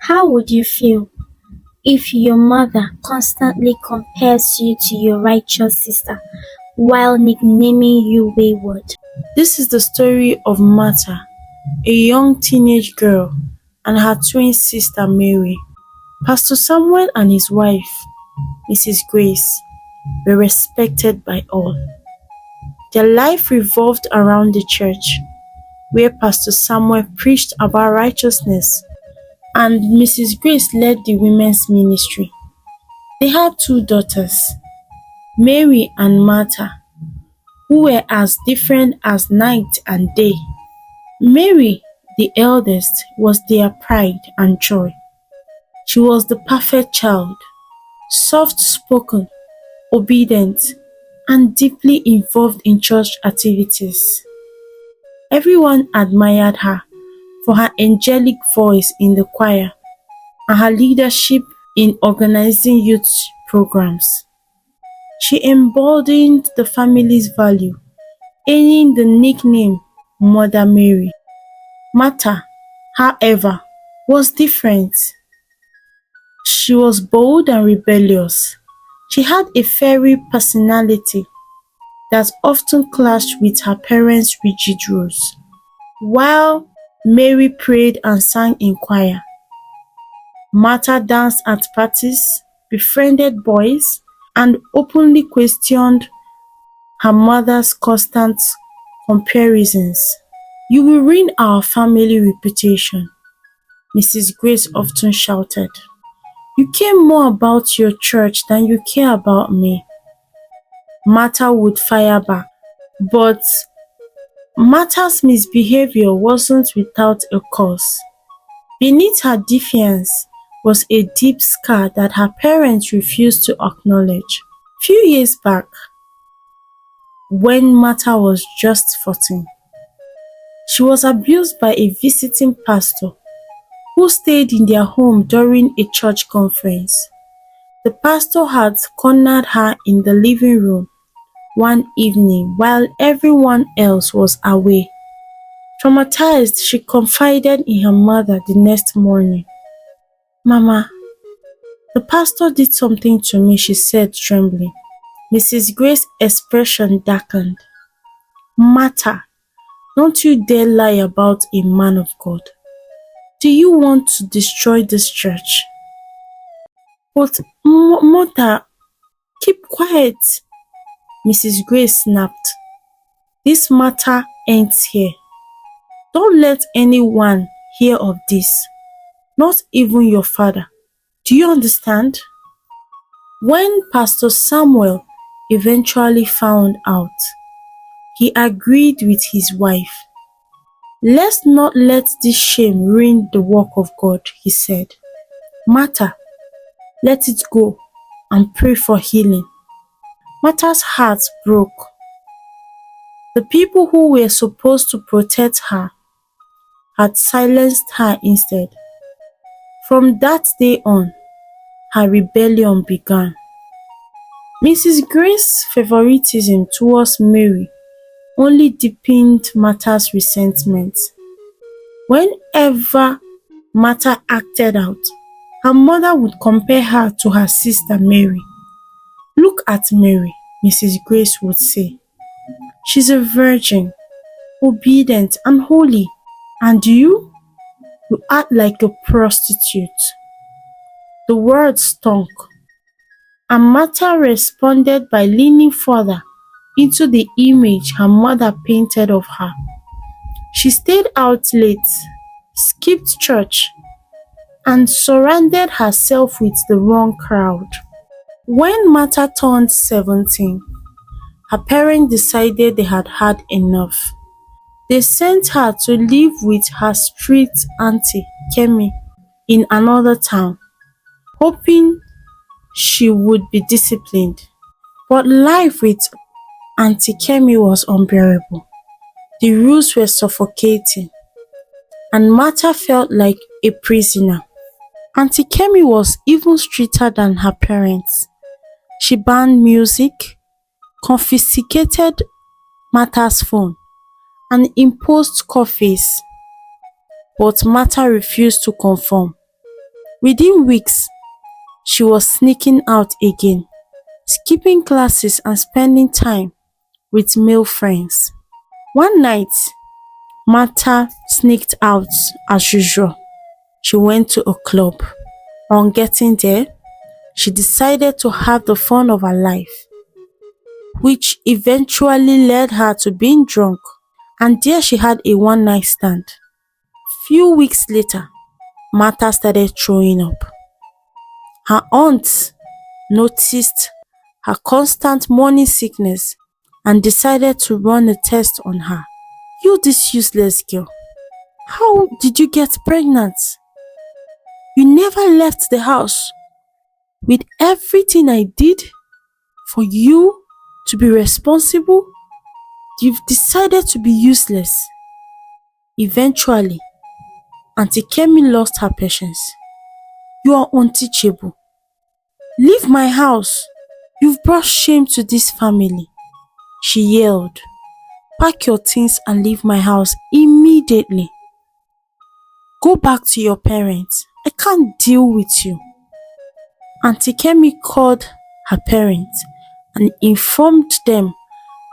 How would you feel if your mother constantly compares you to your righteous sister while nicknaming you Wayward? This is the story of Martha, a young teenage girl, and her twin sister Mary. Pastor Samuel and his wife, Mrs. Grace, were respected by all. Their life revolved around the church, where Pastor Samuel preached about righteousness and Mrs. Grace led the women's ministry. They had two daughters, Mary and Martha, who were as different as night and day. Mary, the eldest, was their pride and joy. She was the perfect child, soft-spoken, obedient, and deeply involved in church activities. Everyone admired her for her angelic voice in the choir and her leadership in organizing youth programs. She embodied the family's value, earning the nickname Mother Mary. Martha, however, was different. She was bold and rebellious. She had a fiery personality that often clashed with her parents' rigid rules. While Mary prayed and sang in choir, Martha danced at parties, befriended boys, and openly questioned her mother's constant comparisons. "You will ruin our family reputation," Mrs. Grace often shouted. "You care more about your church than you care about me," Martha would fire back. But Martha's misbehavior wasn't without a cause. Beneath her defiance was a deep scar that her parents refused to acknowledge. Few years back, when Martha was just 14, she was abused by a visiting pastor who stayed in their home during a church conference. The pastor had cornered her in the living room one evening while everyone else was away. Traumatized, she confided in her mother the next morning. "Mama, the pastor did something to me," she said, trembling. Mrs. Grace's expression darkened. "Martha, don't you dare lie about a man of God. Do you want to destroy this church?" "But mother, keep quiet," Mrs. Grace snapped. "This matter ends here. Don't let anyone hear of this, not even your father. Do you understand?" When Pastor Samuel eventually found out, he agreed with his wife. "Let's not let this shame ruin the work of God," he said. "Martha, let it go and pray for healing." Martha's heart broke. The people who were supposed to protect her had silenced her instead. From that day on, her rebellion began. Mrs. Grace's favoritism towards Mary only deepened Martha's resentment. Whenever Martha acted out, her mother would compare her to her sister Mary. "Look at Mary," Mrs. Grace would say. "She's a virgin, obedient and holy. And you act like a prostitute." The words stunk, and Martha responded by leaning further into the image her mother painted of her. She stayed out late, skipped church, and surrounded herself with the wrong crowd. When Martha turned 17, her parents decided they had had enough. They sent her to live with her strict auntie Kemi in another town, hoping she would be disciplined. But life with Auntie Kemi was unbearable. The rules were suffocating, and Martha felt like a prisoner. Auntie Kemi was even stricter than her parents. She banned music, confiscated Martha's phone, and imposed coffees. But Martha refused to conform. Within weeks, she was sneaking out again, skipping classes and spending time with male friends. One night, Martha sneaked out as usual. She went to a club. On getting there, she decided to have the fun of her life, which eventually led her to being drunk, and there she had a one-night stand. Few weeks later, Martha started throwing up. Her aunt noticed her constant morning sickness and decided to run a test on her. "You this useless girl, how did you get pregnant? You never left the house. With everything I did for you to be responsible, you've decided to be useless." Eventually, Auntie Kemi lost her patience. "You are unteachable. Leave my house. You've brought shame to this family," she yelled. "Pack your things and leave my house immediately. Go back to your parents. I can't deal with you." Auntie Kemi called her parents and informed them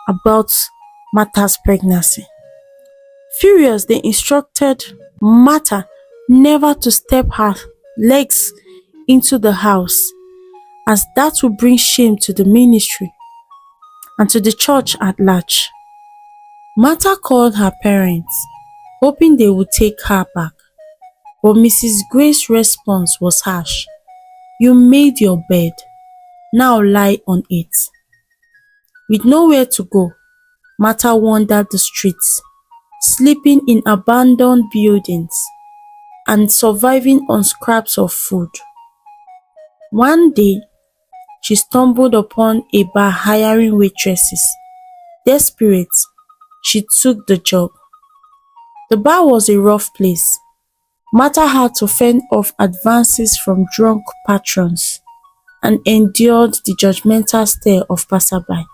about Martha's pregnancy. Furious, they instructed Martha never to step her legs into the house, as that would bring shame to the ministry and to the church at large. Martha called her parents, hoping they would take her back, but Mrs. Grace's response was harsh. "You made your bed, now lie on it." With nowhere to go, Martha wandered the streets, sleeping in abandoned buildings and surviving on scraps of food. One day, she stumbled upon a bar hiring waitresses. Desperate, she took the job. The bar was a rough place. Martha had to fend off advances from drunk patrons and endured the judgmental stare of passerby.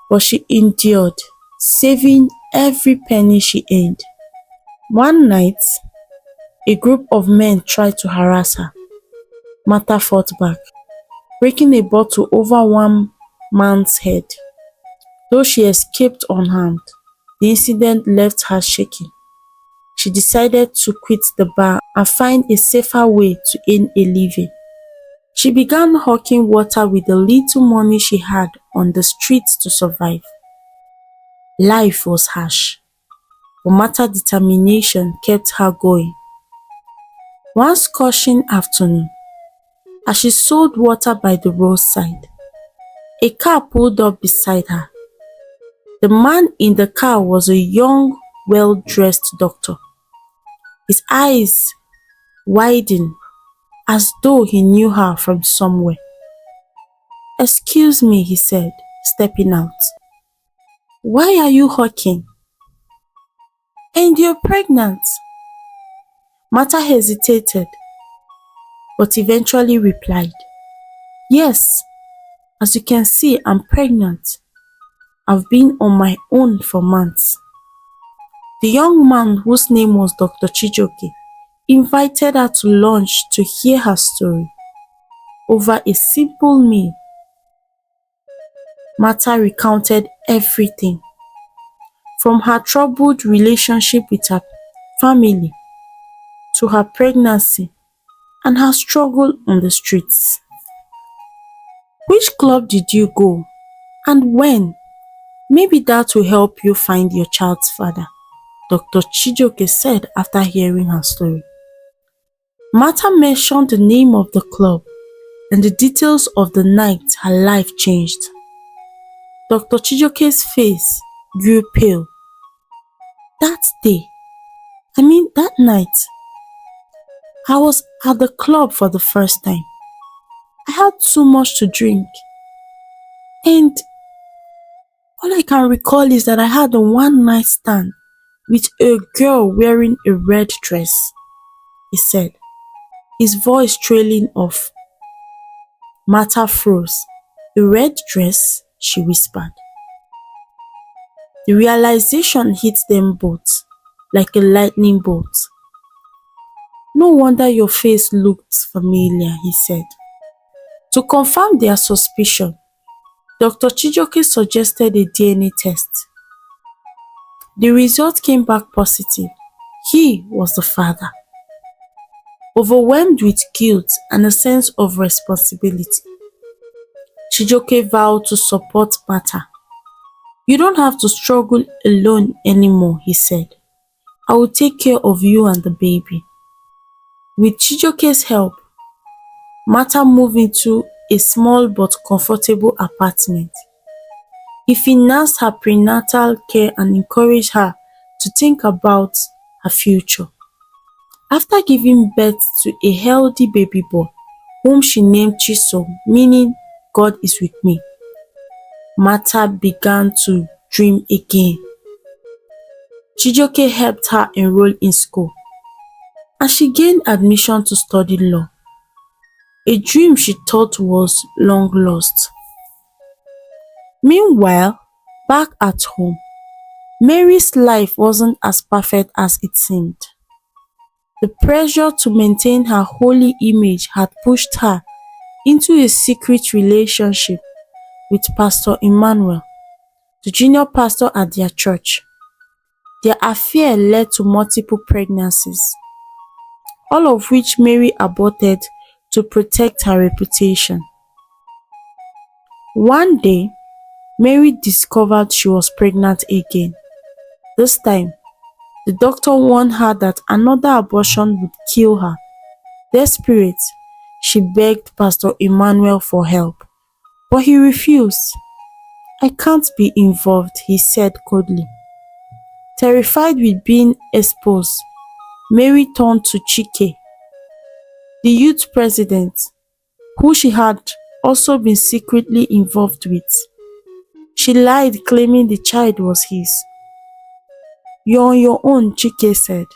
But she endured, saving every penny she earned. One night, a group of men tried to harass her. Martha fought back, breaking a bottle over one man's head. Though she escaped unharmed, the incident left her shaking. She decided to quit the bar and find a safer way to earn a living. She began hawking water with the little money she had on the streets to survive. Life was harsh, but Martha's determination kept her going. One scorching afternoon, as she sold water by the roadside, a car pulled up beside her. The man in the car was a young, well-dressed doctor. His eyes widened as though he knew her from somewhere. "Excuse me," he said, stepping out. "Why are you hawking? And you're pregnant." Martha hesitated, but eventually replied, "Yes, as you can see, I'm pregnant. I've been on my own for months." The young man, whose name was Dr. Chijoke, invited her to lunch to hear her story. Over a simple meal, Martha recounted everything, from her troubled relationship with her family to her pregnancy and her struggle on the streets. "Which club did you go, and when? Maybe that will help you find your child's father," Dr. Chijoke said after hearing her story. Martha mentioned the name of the club and the details of the night her life changed. Dr. Chijoke's face grew pale. "That day, that night, I was at the club for the first time. I had too much to drink, and all I can recall is that I had a one-night stand with a girl wearing a red dress," he said, his voice trailing off. Martha froze. "A red dress?" she whispered. The realization hit them both like a lightning bolt. No wonder your face looked familiar, he said. To confirm their suspicion, Dr. Chijioke suggested a DNA test. The result came back positive. He was the father. Overwhelmed with guilt and a sense of responsibility, Chijioke vowed to support Martha. "You don't have to struggle alone anymore," he said. "I will take care of you and the baby." With Chijioke's help, Martha moved into a small but comfortable apartment. He financed her prenatal care and encouraged her to think about her future. After giving birth to a healthy baby boy, whom she named Chisom, meaning "God is with me," Martha began to dream again. Chijioke helped her enroll in school, and she gained admission to study law, a dream she thought was long lost. Meanwhile, back at home, Mary's life wasn't as perfect as it seemed. The pressure to maintain her holy image had pushed her into a secret relationship with Pastor Emmanuel, the junior pastor at their church. Their affair led to multiple pregnancies, all of which Mary aborted to protect her reputation. One day, Mary discovered she was pregnant again. This time, the doctor warned her that another abortion would kill her. Desperate, she begged Pastor Emmanuel for help, but he refused. "I can't be involved," he said coldly. Terrified with being exposed, Mary turned to Chike, the youth president, who she had also been secretly involved with. She lied, claiming the child was his. "You're on your own," Chike said.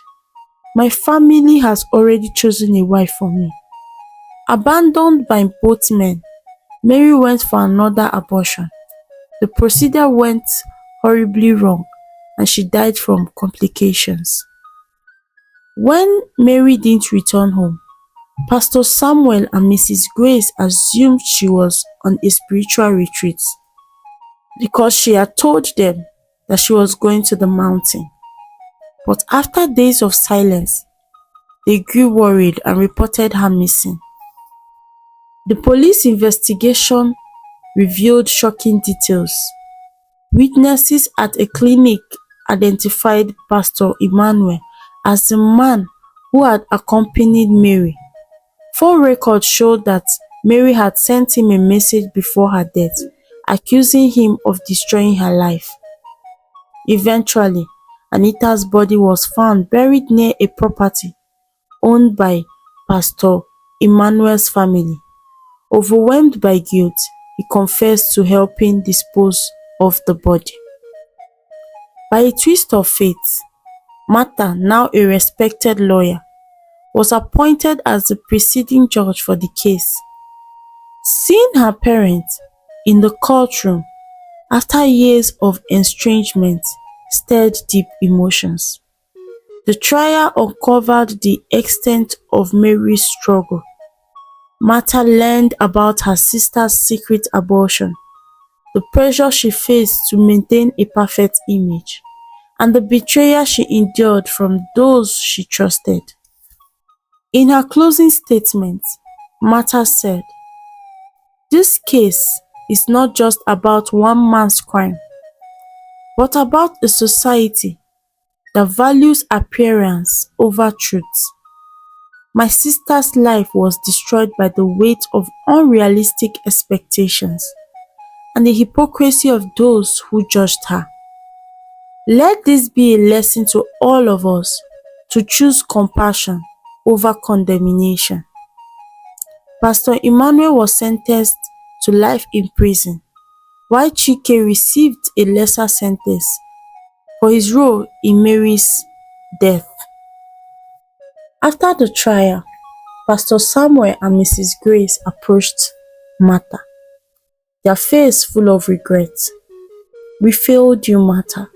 "My family has already chosen a wife for me." Abandoned by both men, Mary went for another abortion. The procedure went horribly wrong, and she died from complications. When Mary didn't return home, Pastor Samuel and Mrs. Grace assumed she was on a spiritual retreat because she had told them that she was going to the mountain. But after days of silence, they grew worried and reported her missing. The police investigation revealed shocking details. Witnesses at a clinic identified Pastor Emmanuel as the man who had accompanied Mary. Phone records showed that Mary had sent him a message before her death, accusing him of destroying her life. Eventually, Anita's body was found buried near a property owned by Pastor Emmanuel's family. Overwhelmed by guilt, he confessed to helping dispose of the body. By a twist of fate, Martha, now a respected lawyer, was appointed as the presiding judge for the case. Seeing her parents in the courtroom after years of estrangement stirred deep emotions. The trial uncovered the extent of Mary's struggle. Martha learned about her sister's secret abortion, the pressure she faced to maintain a perfect image, and the betrayal she endured from those she trusted. In her closing statement, Martha said, "This case is not just about one man's crime, but about a society that values appearance over truth. My sister's life was destroyed by the weight of unrealistic expectations and the hypocrisy of those who judged her. Let this be a lesson to all of us to choose compassion over condemnation." Pastor Emmanuel was sentenced to life in prison, while Chike received a lesser sentence for his role in Mary's death. After the trial, Pastor Samuel and Mrs. Grace approached Martha, their face full of regret. "We failed you, Martha,"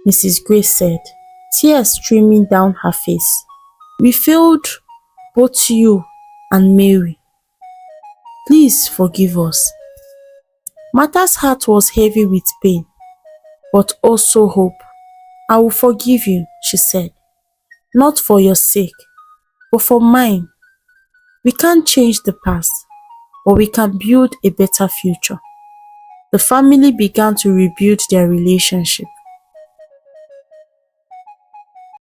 Mrs. Grace said, tears streaming down her face. We failed both you and Mary. Please forgive us." Martha's heart was heavy with pain, but also hope. "I will forgive you," she said, "not for your sake, but for mine. We can't change the past, but we can build a better future." The family began to rebuild their relationship.